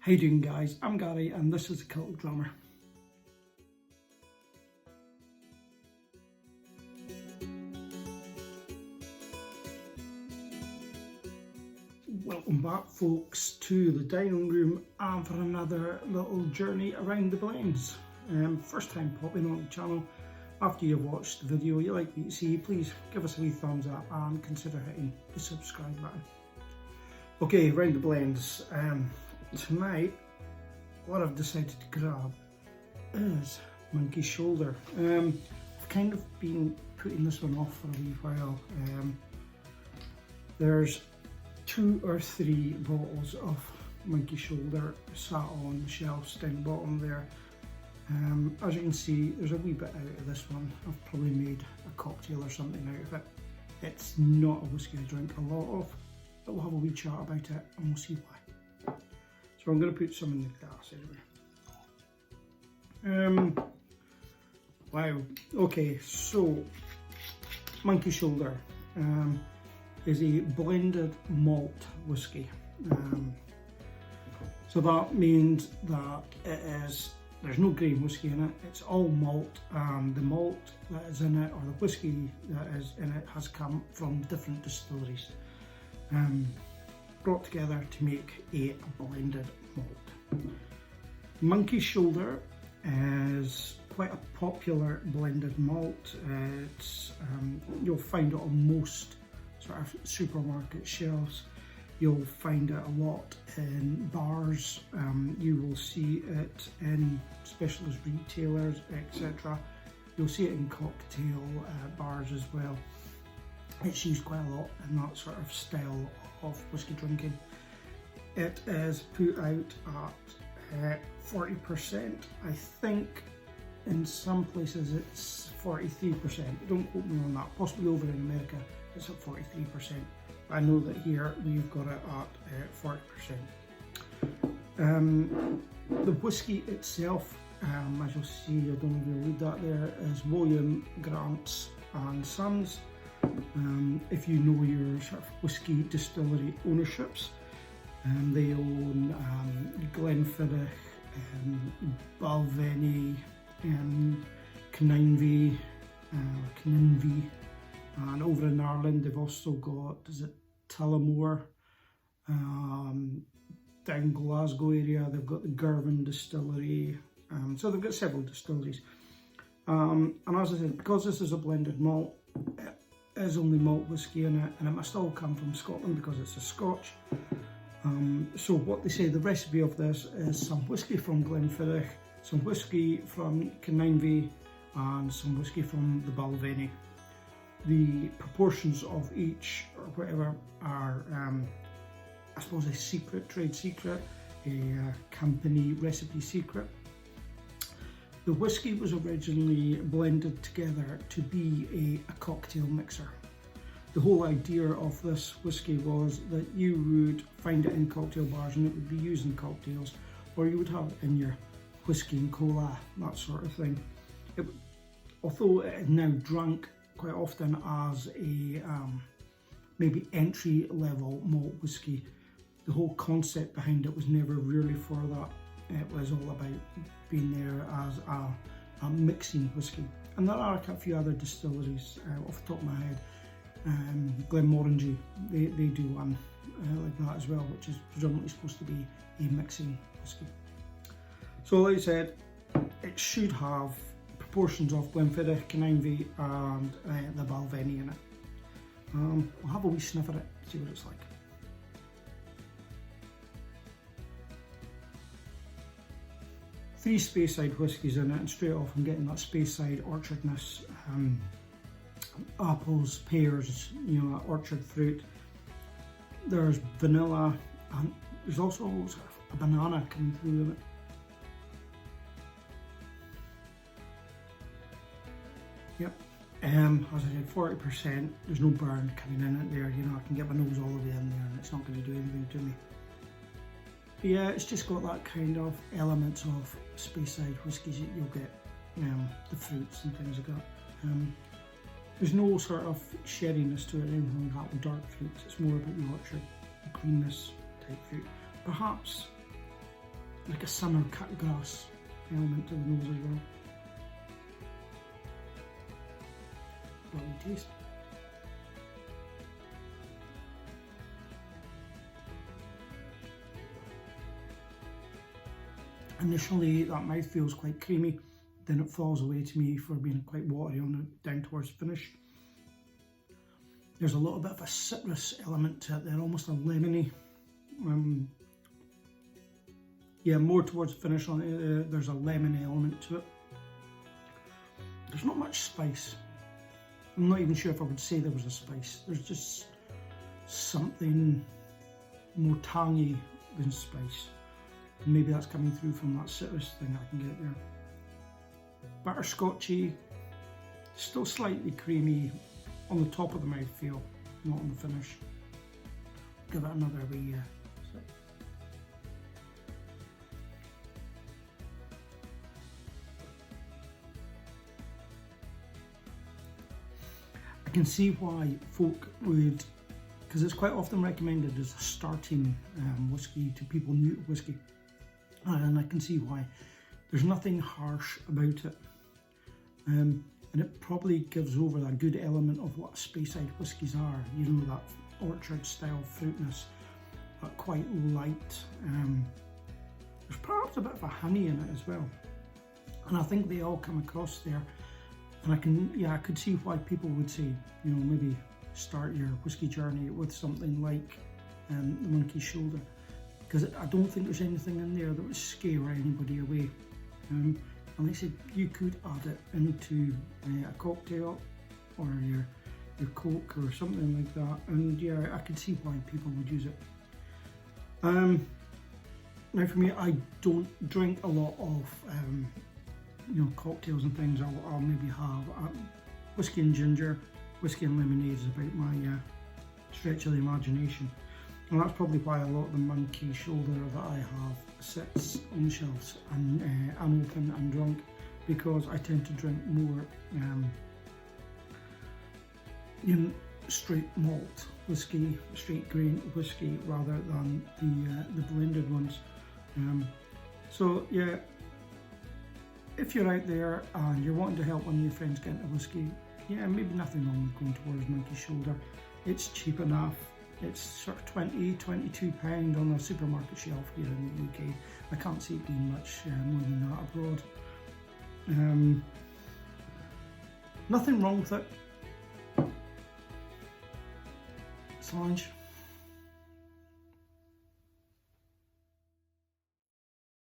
How you doing, guys? I'm Gary and this is the Celtic Drummer. Welcome back, folks, to the dining room and for another little journey around the blends. First time popping on the channel. After you've watched the video you like what you see, please give us a wee thumbs up and consider hitting the subscribe button. Okay, around the blends. Tonight, what I've decided to grab is Monkey Shoulder. I've kind of been putting this one off for a wee while. There's 2 or 3 bottles of Monkey Shoulder sat on the shelves down the bottom there. As you can see, there's a wee bit out of this one. I've probably made a cocktail or something out of it. It's not a whiskey I drink a lot of, but we'll have a wee chat about it and we'll see why. So I'm going to put some in the glass anyway. Wow. Okay, so Monkey Shoulder is a blended malt whiskey. So that means that there's no grain whiskey in it. It's all malt, and the malt that is in it, or the whiskey that is in it, has come from different distilleries. Brought together to make a blended malt. Monkey Shoulder is quite a popular blended malt. You'll find it on most sort of supermarket shelves. You'll find it a lot in bars. You will see it in specialist retailers, etc. You'll see it in cocktail bars as well. It's used quite a lot in that sort of style of whiskey drinking. It is put out at 40%. I think in some places it's 43%. Don't quote me on that. Possibly over in America it's at 43%. I know that here we've got it at 40%. The whiskey itself, as you'll see, I don't know if you'll read that there, is William Grant and Sons. If you know your sort of whiskey distillery ownerships, they own Glenfiddich, Balvenie, Kninvie, and over in Ireland they've also got, is it Tullamore? Down Glasgow area they've got the Girvan distillery, so they've got several distilleries. And as I said, because this is a blended malt, it is only malt whiskey in it, and it must all come from Scotland because it's a Scotch. So what they say, the recipe of this is some whiskey from Glenfiddich, some whiskey from Kninvie, and some whiskey from the Balvenie. The proportions of each, or whatever, are I suppose a secret, trade secret, a company recipe secret. The whiskey was originally blended together to be a cocktail mixer. The whole idea of this whiskey was that you would find it in cocktail bars and it would be used in cocktails, or you would have it in your whiskey and cola, that sort of thing. Although it is now drunk quite often as a maybe entry level malt whiskey, the whole concept behind it was never really for that. It was all about being there as a mixing whiskey. And there are a few other distilleries off the top of my head. Glenmorangie, they do one like that as well, which is predominantly supposed to be a mixing whiskey. So like I said, it should have proportions of Glenfiddich, Kninvie and the Balvenie in it. We'll have a wee sniff at it, see what it's like. Three Speyside whiskies in it, and straight off I'm getting that Speyside orchardness. Apples, pears, you know, that orchard fruit. There's vanilla, and there's also sort of a banana coming through in it. Yep. As I said, 40%. There's no burn coming in it there. You know, I can get my nose all the way in there, and it's not going to do anything to me. But yeah, it's just got that kind of elements of Speyside whiskies that you'll get, the fruits and things like that. There's no sort of sherryness to it or anything like that with dark fruits. It's more about the orchard, the greenness type fruit. Perhaps like a summer cut grass element to the nose as well. Lovely taste. Initially that mouth feels quite creamy, then it falls away to me for being quite watery on the down towards finish. There's a little bit of a citrus element to it there, almost a lemony. Yeah, more towards the finish on it, there's a lemon element to it. There's not much spice. I'm not even sure if I would say there was a spice. There's just something more tangy than spice. Maybe that's coming through from that citrus thing I can get there. Butterscotchy, still slightly creamy on the top of the mouthfeel, not on the finish. Give it another wee sip. I can see why folk would, because it's quite often recommended as a starting whisky to people new to whisky. And I can see why. There's nothing harsh about it. And it probably gives over that good element of what Speyside whiskies are. You know, that orchard style fruitness, but quite light. There's perhaps a bit of a honey in it as well. And I think they all come across there. And I could see why people would say, you know, maybe start your whisky journey with something like the Monkey's Shoulder. Because I don't think there's anything in there that would scare anybody away. And like I said, you could add it into a cocktail or your Coke or something like that, and yeah, I can see why people would use it. Now for me, I don't drink a lot of you know, cocktails and things. I'll maybe have whiskey and ginger, whiskey and lemonade is about my stretch of the imagination. And that's probably why a lot of the Monkey Shoulder that I have sits on shelves and unopened and drunk, because I tend to drink more you know, straight malt whiskey, straight grain whiskey, rather than the blended ones. So yeah, if you're out there and you're wanting to help one of your friends get into whiskey, yeah, maybe nothing wrong with going towards Monkey Shoulder. It's cheap enough. It's sort of £22 on a supermarket shelf here in the UK. I can't see it being much more than that abroad. Nothing wrong with it. Solange.